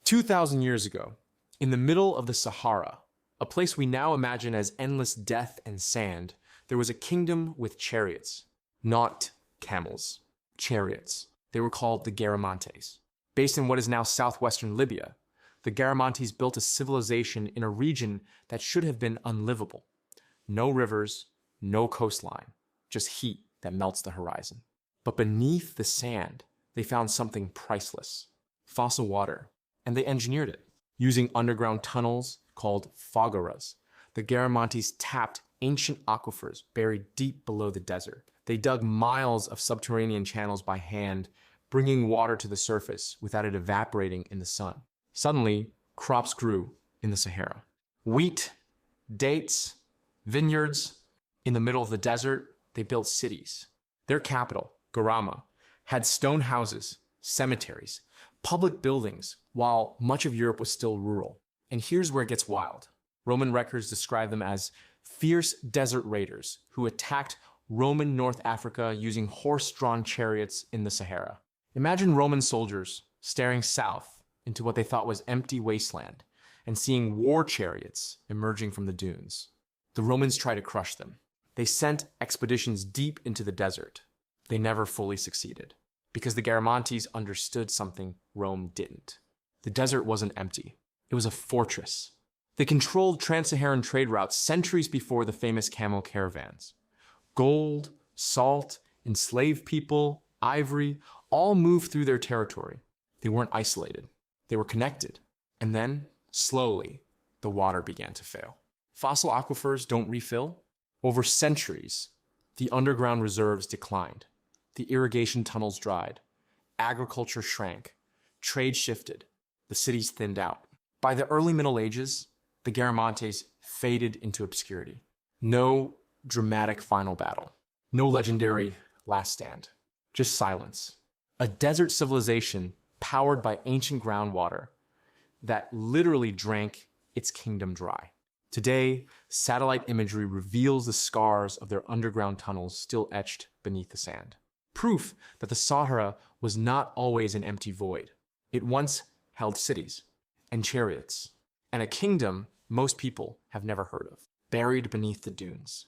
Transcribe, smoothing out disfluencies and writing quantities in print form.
2,000 years ago, in the middle of the Sahara, a place we now imagine as endless death and sand, there was a kingdom with chariots. Not camels, chariots. They were called the Garamantes. Based in what is now southwestern Libya, the Garamantes built a civilization in a region that should have been unlivable. No rivers, no coastline, just heat that melts the horizon. But beneath the sand, they found something priceless: fossil water, and they engineered it. Using underground tunnels called fogaras, the Garamantes tapped ancient aquifers buried deep below the desert. They dug miles of subterranean channels by hand, bringing water to the surface without it evaporating in the sun. Suddenly, crops grew in the Sahara. Wheat, dates, vineyards. In the middle of the desert, they built cities. Their capital, Garama, had stone houses, cemeteries, public buildings, while much of Europe was still rural. And here's where it gets wild. Roman records describe them as fierce desert raiders who attacked Roman North Africa using horse-drawn chariots in the Sahara. Imagine Roman soldiers staring south into what they thought was empty wasteland and seeing war chariots emerging from the dunes. The Romans tried to crush them. They sent expeditions deep into the desert. They never fully succeeded, because the Garamantes understood something Rome didn't. The desert wasn't empty. It was a fortress. They controlled trans-Saharan trade routes centuries before the famous camel caravans. Gold, salt, enslaved people, ivory, all moved through their territory. They weren't isolated. They were connected. And then, slowly, the water began to fail. Fossil aquifers don't refill. Over centuries, the underground reserves declined. The irrigation tunnels dried. Agriculture shrank. Trade shifted. The cities thinned out. By the early Middle Ages, the Garamantes faded into obscurity. No dramatic final battle. No legendary last stand. Just silence. A desert civilization powered by ancient groundwater that literally drank its kingdom dry. Today, satellite imagery reveals the scars of their underground tunnels still etched beneath the sand. Proof that the Sahara was not always an empty void. It once held cities and chariots and a kingdom most people have never heard of, buried beneath the dunes.